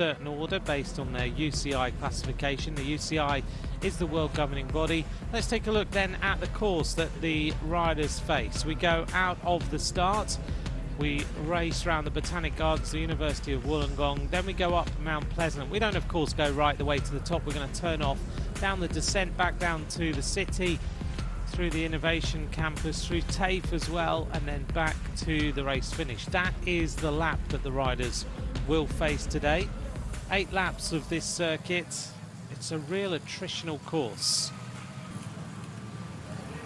certain order based on their UCI classification. The UCI is the world governing body. Let's take a look then at the course that the riders face. We go out of the start, we race around the Botanic Gardens, the University of Wollongong, then we go up Mount Pleasant. We don't of course go right the way to the top, we're going to turn off down the descent back down to the city, through the Innovation Campus, through TAFE as well, and then back to the race finish. That is the lap that the riders will face today. 8 laps of this circuit. It's a real attritional course.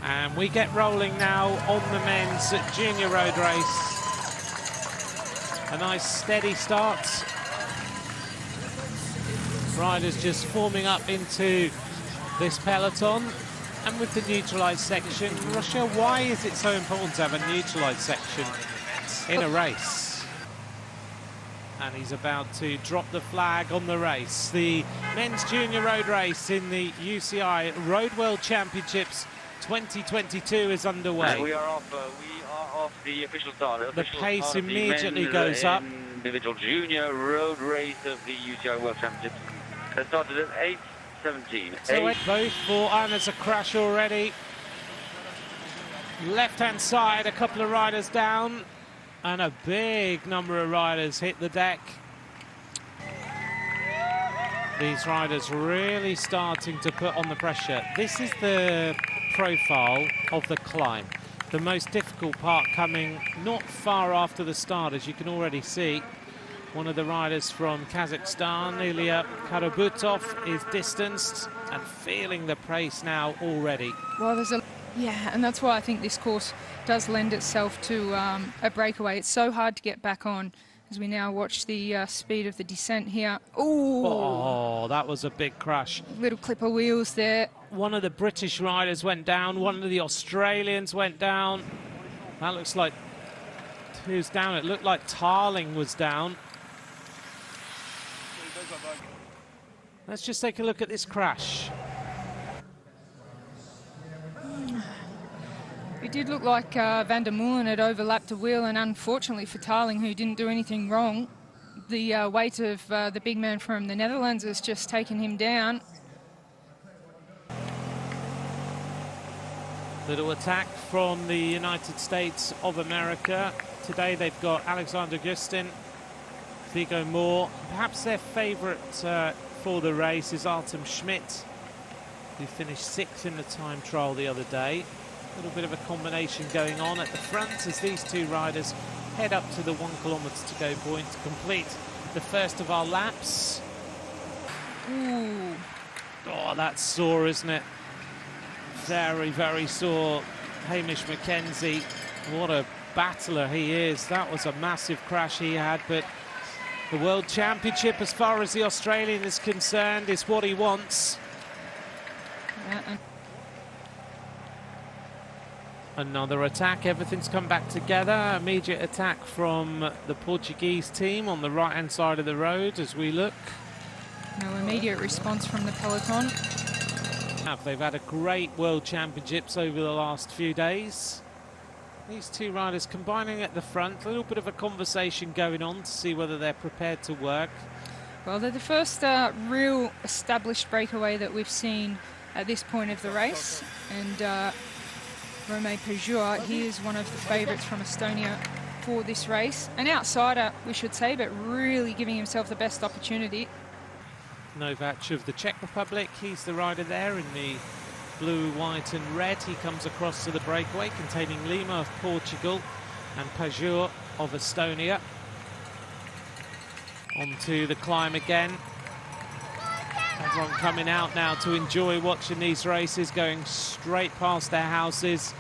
And we get rolling now on the men's junior road race. A nice steady start. Riders just forming up into this peloton. And with the neutralised section, Russia, why is it so important to have a neutralised section in a race? And he's about to drop the flag on the race. The men's junior road race in the UCI Road World Championships 2022 is underway. We are off the official start. The pace immediately goes up. Individual junior road race of the UCI World Championships. That started at 8:17. So both for, and there's a crash already. Left-hand side, a couple of riders down. And a big number of riders hit the deck. These riders really starting to put on the pressure. This is the profile of the climb. The most difficult part coming not far after the start, as you can already see. One of the riders from Kazakhstan, Ilya Karabutov, is distanced and feeling the pace now already. Well, yeah, and that's why I think this course does lend itself to a breakaway. It's so hard to get back on as we now watch the speed of the descent here. Ooh. Oh, that was a big crash. Little clip of wheels there. One of the British riders went down. One of the Australians went down. That looks like... Who's down? It looked like Tarling was down. Let's just take a look at this crash. It did look like Van der Molen had overlapped a wheel, and unfortunately for Tarling, who didn't do anything wrong, the weight of the big man from the Netherlands has just taken him down. Little attack from the United States of America. Today they've got Alexander Gustin, Viggo Moore. Perhaps their favourite for the race is Artem Schmidt, who finished 6th in the time trial the other day. A little bit of a combination going on at the front as these two riders head up to the 1 kilometre to go point to complete the first of our laps. Ooh. Oh, that's sore, isn't it? Very, very sore. Hamish McKenzie, what a battler he is. That was a massive crash he had, but the World Championship, as far as the Australian is concerned, is what he wants. Yeah. Another attack, everything's come back together. Immediate attack from the Portuguese team on the right-hand side of the road as we look. No immediate response from the peloton. They've had a great World Championships over the last few days. These two riders combining at the front, a little bit of a conversation going on to see whether they're prepared to work. Well, they're the first real established breakaway that we've seen at this point of the race. And Romain Pajor, he is one of the favourites from Estonia for this race. An outsider, we should say, but really giving himself the best opportunity. Novac of the Czech Republic, he's the rider there in the blue, white and red. He comes across to the breakaway containing Lima of Portugal and Pajor of Estonia. Onto the climb again. Everyone coming out now to enjoy watching these races, going straight past their houses.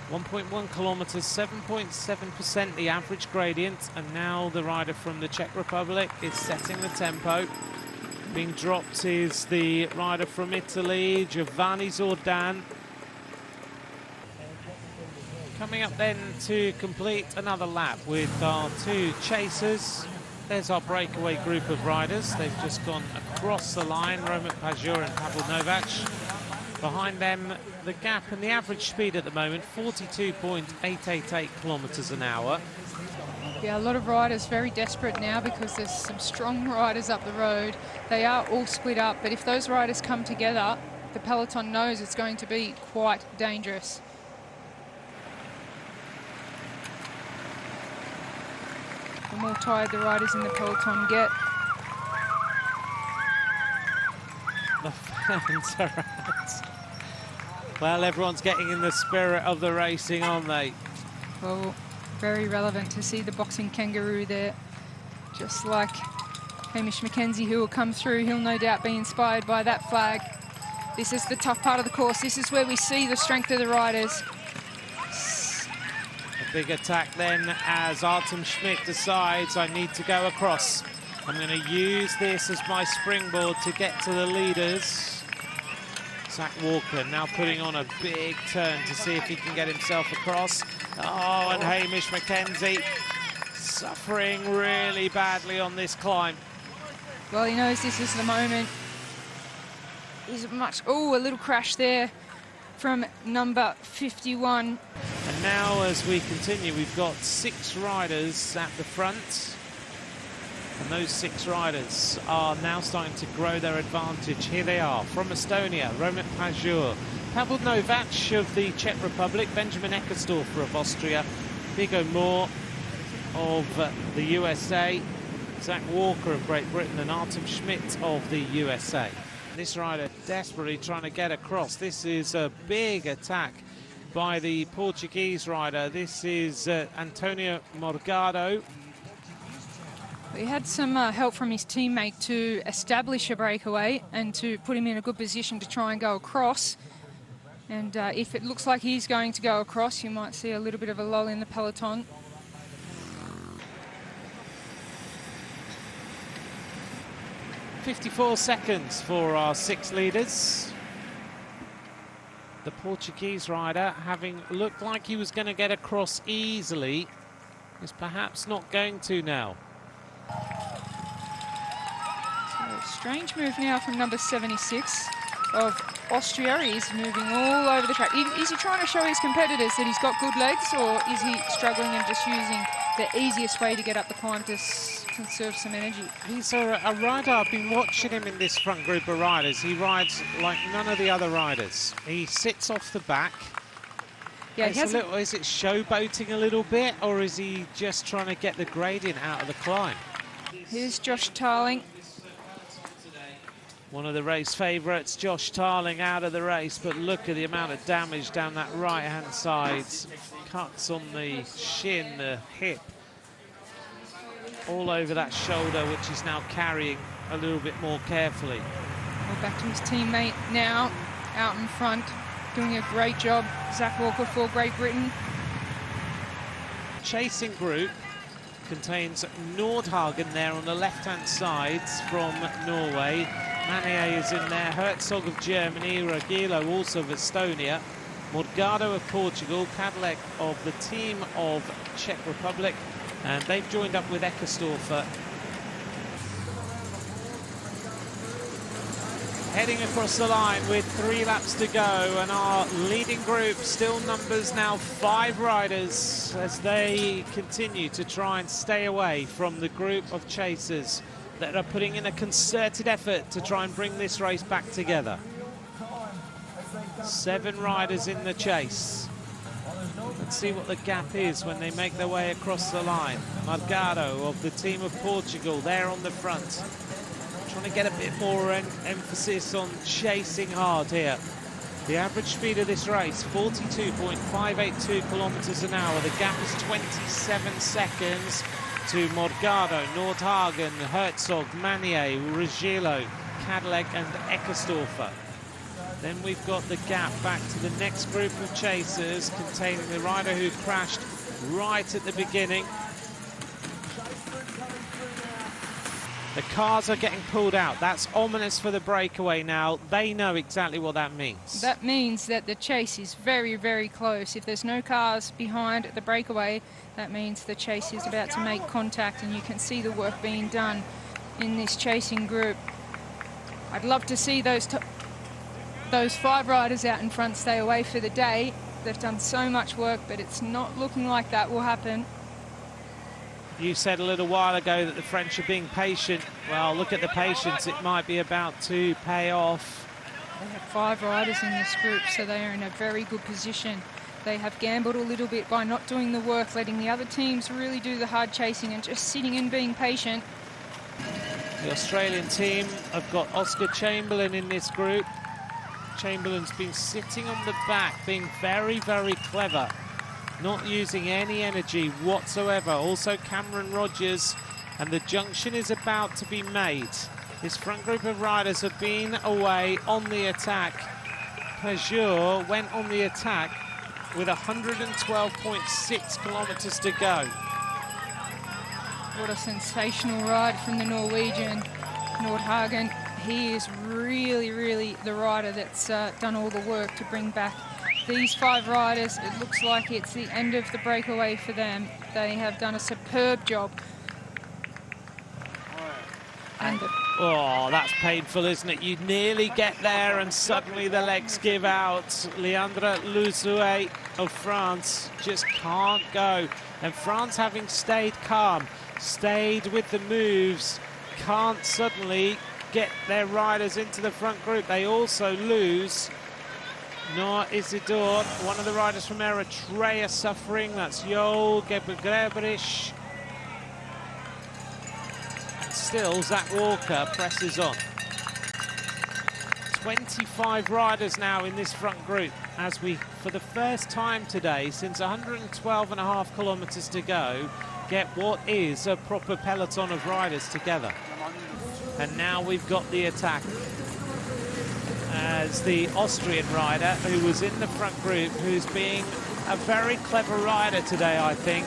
1.1 kilometres, 7.7% the average gradient, and now the rider from the Czech Republic is setting the tempo. Being dropped is the rider from Italy, Giovanni Zordan. Coming up then to complete another lap with our two chasers. There's our breakaway group of riders. They've just gone across the line, Roman Pajor and Pavel Novac. Behind them, the gap and the average speed at the moment, 42.888 kilometres an hour. Yeah, a lot of riders very desperate now because there's some strong riders up the road. They are all split up, but if those riders come together, the peloton knows it's going to be quite dangerous. The more tired the riders in the peloton get. The fans are out. Well, everyone's getting in the spirit of the racing, aren't they? Well, very relevant to see the boxing kangaroo there. Just like Hamish McKenzie, who will come through, he'll no doubt be inspired by that flag. This is the tough part of the course. This is where we see the strength of the riders. A big attack then as Artem Schmidt decides I need to go across. I'm going to use this as my springboard to get to the leaders. Zach Walker now putting on a big turn to see if he can get himself across. Oh, and Hamish McKenzie suffering really badly on this climb. Well, he knows this is the moment. Oh, a little crash there from number 51. And now as we continue, we've got 6 riders at the front. And those 6 riders are now starting to grow their advantage. Here they are from Estonia, Roman Pajur, Pavel Novac of the Czech Republic, Benjamin Eckersdorfer of Austria, Viggo Moore of the USA, Zach Walker of Great Britain, and Artem Schmidt of the USA. This rider desperately trying to get across. This is a big attack by the Portuguese rider. This is Antonio Morgado. He had some help from his teammate to establish a breakaway and to put him in a good position to try and go across. And if it looks like he's going to go across, you might see a little bit of a lull in the peloton. .54 seconds for our 6 leaders. The Portuguese rider, having looked like he was going to get across easily, is perhaps not going to now. So, strange move now from number 76 of Austria. He's moving all over the track. Is he trying to show his competitors that he's got good legs, or is he struggling and just using the easiest way to get up the climb to conserve some energy? He's a rider. I've been watching him in this front group of riders. He rides like none of the other riders. He sits off the back. Yeah, is it showboating a little bit, or is he just trying to get the gradient out of the climb? Here's Josh Tarling. One of the race favourites, Josh Tarling, out of the race, but look at the amount of damage down that right-hand side. Cuts on the shin, the hip, all over that shoulder, which he's now carrying a little bit more carefully. Well, back to his teammate now, out in front, doing a great job. Zach Walker for Great Britain. Chasing group contains Nordhagen there on the left-hand side from Norway. Manier is in there, Herzog of Germany, Ragilo also of Estonia, Morgado of Portugal, Cadillac of the team of Czech Republic, and they've joined up with Eckersdorfer. Heading across the line with 3 laps to go, and our leading group still numbers now 5 riders as they continue to try and stay away from the group of chasers that are putting in a concerted effort to try and bring this race back together. 7 riders in the chase. Let's see what the gap is when they make their way across the line. Margado of the team of Portugal there on the front. Trying to get a bit more emphasis on chasing hard here. The average speed of this race, 42.582 kilometers an hour. The gap is 27 seconds to Morgado, Nordhagen, Herzog, Manier, Ruggiero, Cadillac and Eckersdorfer. Then we've got the gap back to the next group of chasers containing the rider who crashed right at the beginning. The cars are getting pulled out. That's ominous for the breakaway now. They know exactly what that means. That means that the chase is very, very close. If there's no cars behind the breakaway, that means the chase is about to make contact, and you can see the work being done in this chasing group. I'd love to see those 5 riders out in front stay away for the day. They've done so much work, but it's not looking like that will happen. You said a little while ago that the French are being patient. Well, look at the patience. It might be about to pay off. They have 5 riders in this group, so they are in a very good position. They have gambled a little bit by not doing the work, letting the other teams really do the hard chasing and just sitting and being patient. The Australian team have got Oscar Chamberlain in this group. Chamberlain's been sitting on the back, being very, very clever, not using any energy whatsoever. Also Cameron Rogers, and the junction is about to be made. This front group of riders have been away on the attack. Peugeot went on the attack with 112.6 kilometres to go. What a sensational ride from the Norwegian, Nordhagen. He is really, really the rider that's done all the work to bring back these 5 riders. It looks like it's the end of the breakaway for them. They have done a superb job. And oh, that's painful, isn't it? You nearly get there and suddenly the legs give out. Leandre Louzouet of France just can't go. And France, having stayed calm, stayed with the moves, can't suddenly get their riders into the front group. They also lose Noah Isidore, one of the riders from Eritrea, suffering. That's Yoel Gebregrich. And still, Zach Walker presses on. 25 riders now in this front group as we, for the first time today, since 112.5 kilometres to go, get what is a proper peloton of riders together. And now we've got the attack as the Austrian rider who was in the front group, who's being a very clever rider today, I think,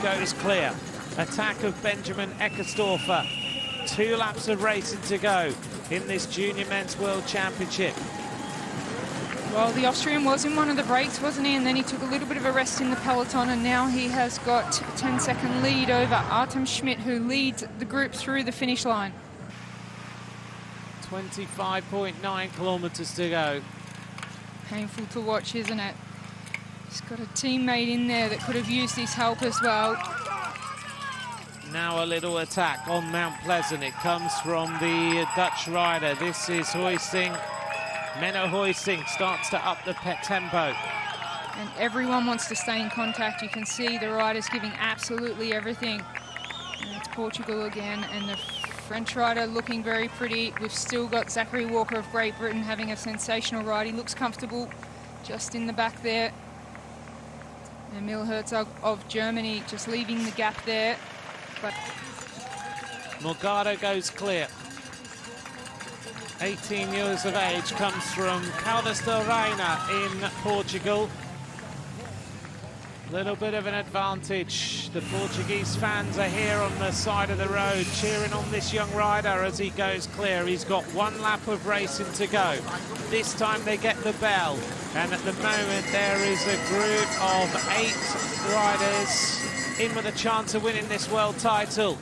goes clear. Attack of Benjamin Eckersdorfer. 2 laps of racing to go in this Junior Men's World Championship. well, the Austrian was in one of the breaks, wasn't he? And then he took a little bit of a rest in the peloton, and now he has got a 10-second lead over Artem Schmidt, who leads the group through the finish line. 25.9 kilometres to go. Painful to watch, isn't it? He's got a teammate in there that could have used his help as well. Now a little attack on Mount Pleasant. It comes from the Dutch rider. This is Huijsing. Menno Huijsing starts to up the tempo. And everyone wants to stay in contact. You can see the riders giving absolutely everything. And it's Portugal again, and the French rider looking very pretty. We've still got Zachary Walker of Great Britain having a sensational ride. He looks comfortable just in the back there. Emil Herzog of Germany just leaving the gap there. But Morgado goes clear. 18 years of age, comes from Caldas del Reina in Portugal. Little bit of an advantage. The Portuguese fans are here on the side of the road cheering on this young rider as he goes clear. He's got 1 lap of racing to go. This time they get the bell, and at the moment there is a group of 8 riders in with a chance of winning this world title.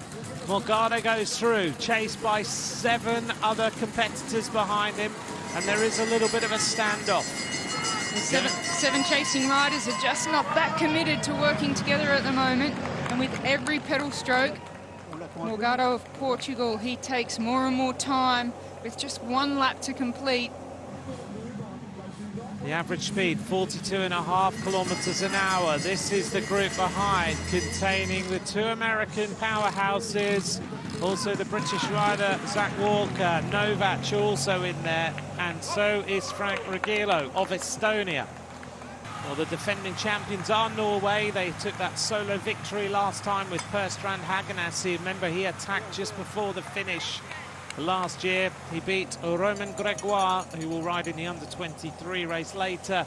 Morgado goes through, chased by 7 other competitors behind him, and there is a little bit of a standoff. the seven chasing riders are just not that committed to working together at the moment. And with every pedal stroke, Morgado of Portugal, he takes more and more time with just 1 lap to complete. The average speed, 42.5 kilometers an hour. This is the group behind, containing the 2 American powerhouses, also the British rider Zach Walker, Novak also in there, and so is Frank Regilo of Estonia. Well, the defending champions are Norway. They took that solo victory last time with Per Strand Hagenassi. Remember, he attacked just before the finish. Last year, he beat Romain Gregoire, who will ride in the under-23 race later,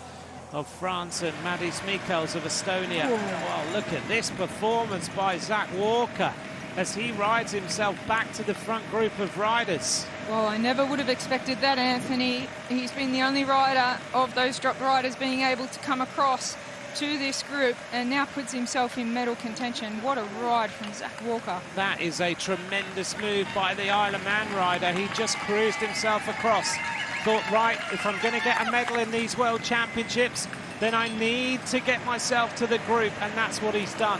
of France, and Madis Mikels of Estonia. Well, look at this performance by Zach Walker as he rides himself back to the front group of riders. Well, I never would have expected that, Anthony. He's been the only rider of those drop riders being able to come across to this group and now puts himself in medal contention. What a ride from Zach Walker. That is a tremendous move by the Isle of Man rider. He just cruised himself across. Thought, right, if I'm going to get a medal in these World Championships, then I need to get myself to the group, and that's what he's done.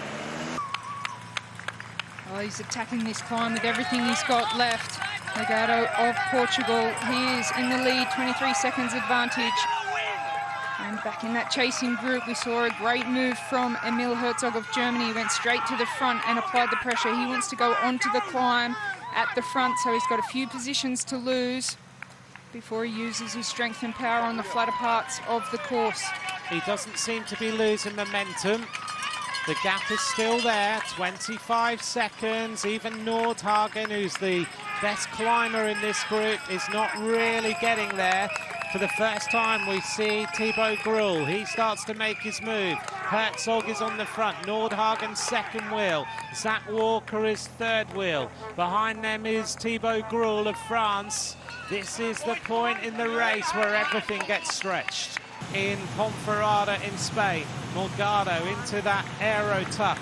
Oh, he's attacking this climb with everything he's got left. Morgado of Portugal, he is in the lead, 23 seconds advantage. And back in that chasing group, we saw a great move from Emil Herzog of Germany. He went straight to the front and applied the pressure. He wants to go onto the climb at the front, so he's got a few positions to lose before he uses his strength and power on the flatter parts of the course. He doesn't seem to be losing momentum. The gap is still there, 25 seconds. Even Nordhagen, who's the best climber in this group, is not really getting there. For the first time, we see Thibaut Gruhl. He starts to make his move. Herzog is on the front. Nordhagen second wheel. Zach Walker is third wheel. Behind them is Thibaut Gruhl of France. This is the point in the race where everything gets stretched. In Ponferrada in Spain, Morgado into that aero tuck.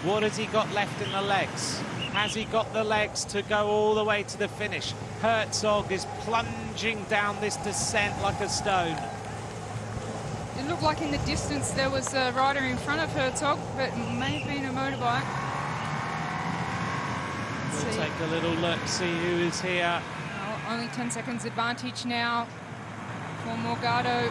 What has he got left in the legs? Has he got the legs to go all the way to the finish? Herzog is plunging down this descent like a stone. It looked like in the distance there was a rider in front of Herzog, but it may have been a motorbike. We'll take a little look, see who is here. Well, only 10 seconds advantage now for Morgado.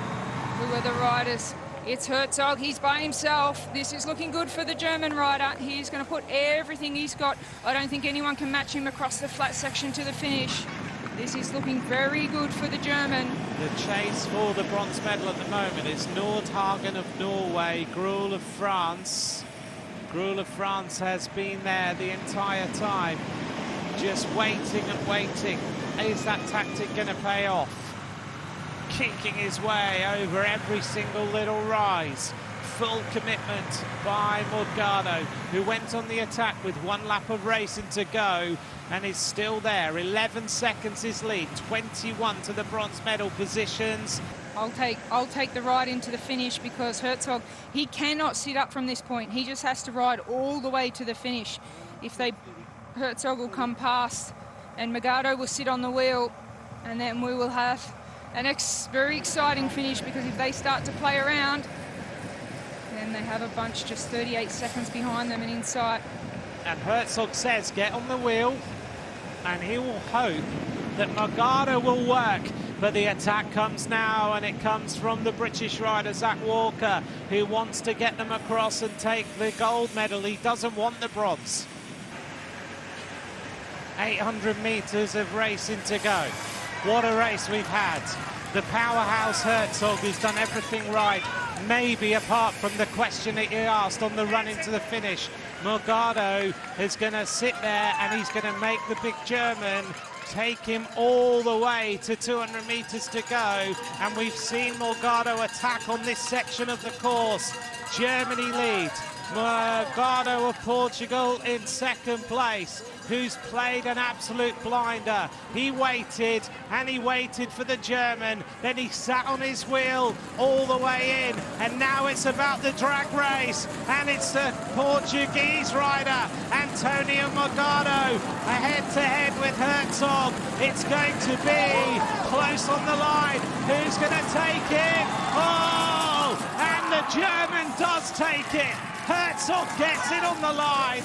Who are the riders? It's Herzog, he's by himself. This is looking good for the German rider. He's going to put everything he's got. I don't think anyone can match him across the flat section to the finish. This is looking very good for the German. The chase for the bronze medal at the moment is Nordhagen of Norway, Gruhl of France. Gruhl of France has been there the entire time, just waiting and waiting. Is that tactic going to pay off? Kicking his way over every single little rise. Full commitment by Morgado, who went on the attack with one lap of racing to go and is still there. 11 seconds his lead, 21 to the bronze medal positions. I'll take the ride into the finish because Herzog, he cannot sit up from this point. He just has to ride all the way to the finish. Herzog will come past and Morgado will sit on the wheel, and then we will have a very exciting finish, because if they start to play around, then they have a bunch just 38 seconds behind them and in sight. And Herzog says get on the wheel, and he will hope that Morgado will work. But the attack comes now, and it comes from the British rider Zach Walker, who wants to get them across and take the gold medal. He doesn't want the bronze. 800 metres of racing to go. What a race we've had. The powerhouse Herzog, who's done everything right, maybe apart from the question that he asked on the run into the finish. Morgado is going to sit there, and he's going to make the big German take him all the way to 200 metres to go. And we've seen Morgado attack on this section of the course. Germany lead. Morgado of Portugal in second place, who's played an absolute blinder. He waited, and he waited for the German, then he sat on his wheel all the way in, and now it's about the drag race, and it's the Portuguese rider, Antonio Morgado, head-to-head with Herzog. It's going to be close on the line. Who's going to take it? Oh, and the German does take it. Herzog gets it on the line.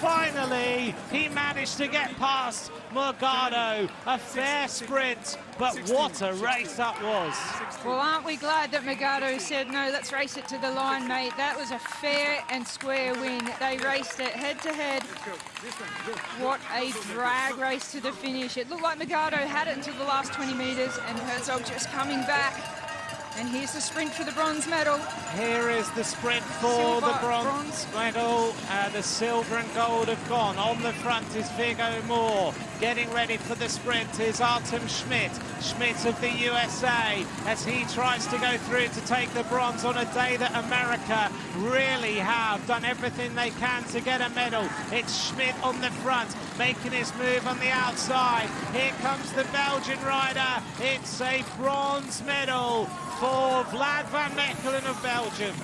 Finally, he managed to get past Morgado. A fair sprint, but what a race that was. Well, aren't we glad that Morgado said, no, let's race it to the line, mate. That was a fair and square win. They raced it head-to-head. What a drag race to the finish. It looked like Morgado had it until the last 20 metres, and Herzog just coming back. And here's the sprint for the bronze medal. Here is the sprint for the bronze medal. The silver and gold have gone. On the front is Viggo Moore. Getting ready for the sprint is Artem Schmidt. Schmidt of the USA, as he tries to go through to take the bronze on a day that America really have done everything they can to get a medal. It's Schmidt on the front, making his move on the outside. Here comes the Belgian rider. It's a bronze medal for Vlad van Mechelen of Belgium.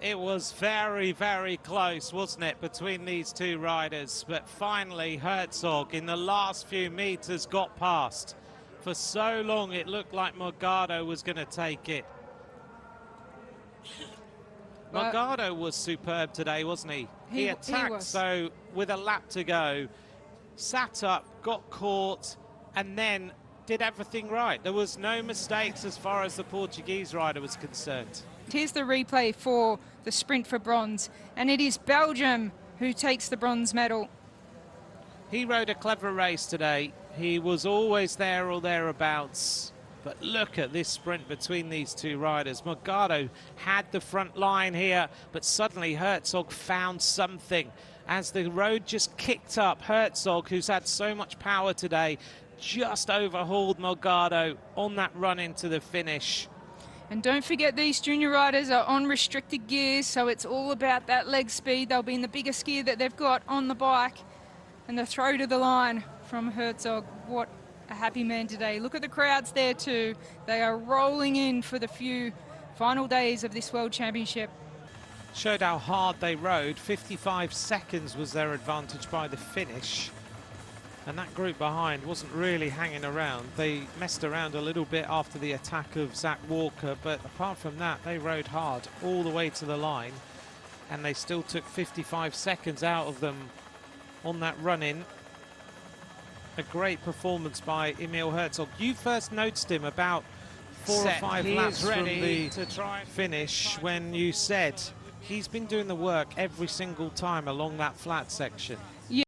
It was very, very close, wasn't it, between these two riders? But finally, Herzog, in the last few meters, got past. For so long, it looked like Morgado was going to take it. Morgado was superb today, wasn't he? He attacked, was. so with a lap to go, sat up, got caught, and then did everything right. There was no mistakes as far as the Portuguese rider was concerned. Here's the replay for the sprint for bronze, and it is Belgium who takes the bronze medal. He rode a clever race today. He was always there or thereabouts. But look at this sprint between these two riders. Morgado had the front line here, but suddenly Herzog found something. As the road just kicked up, Herzog, who's had so much power today, just overhauled Morgado on that run into the finish. And don't forget, these junior riders are on restricted gears, so it's all about that leg speed. They'll be in the biggest gear that they've got on the bike. And the throw to the line from Herzog. What a happy man today. Look at the crowds there too. They are rolling in for the few final days of this World Championship. Showed how hard they rode. 55 seconds was their advantage by the finish. And that group behind wasn't really hanging around. They messed around a little bit after the attack of Zach Walker, but apart from that, they rode hard all the way to the line. And they still took 55 seconds out of them on that run-in. A great performance by Emil Herzog. You first noticed him about 4 or 5 laps from the finish when you said he's been doing the work every single time along that flat section.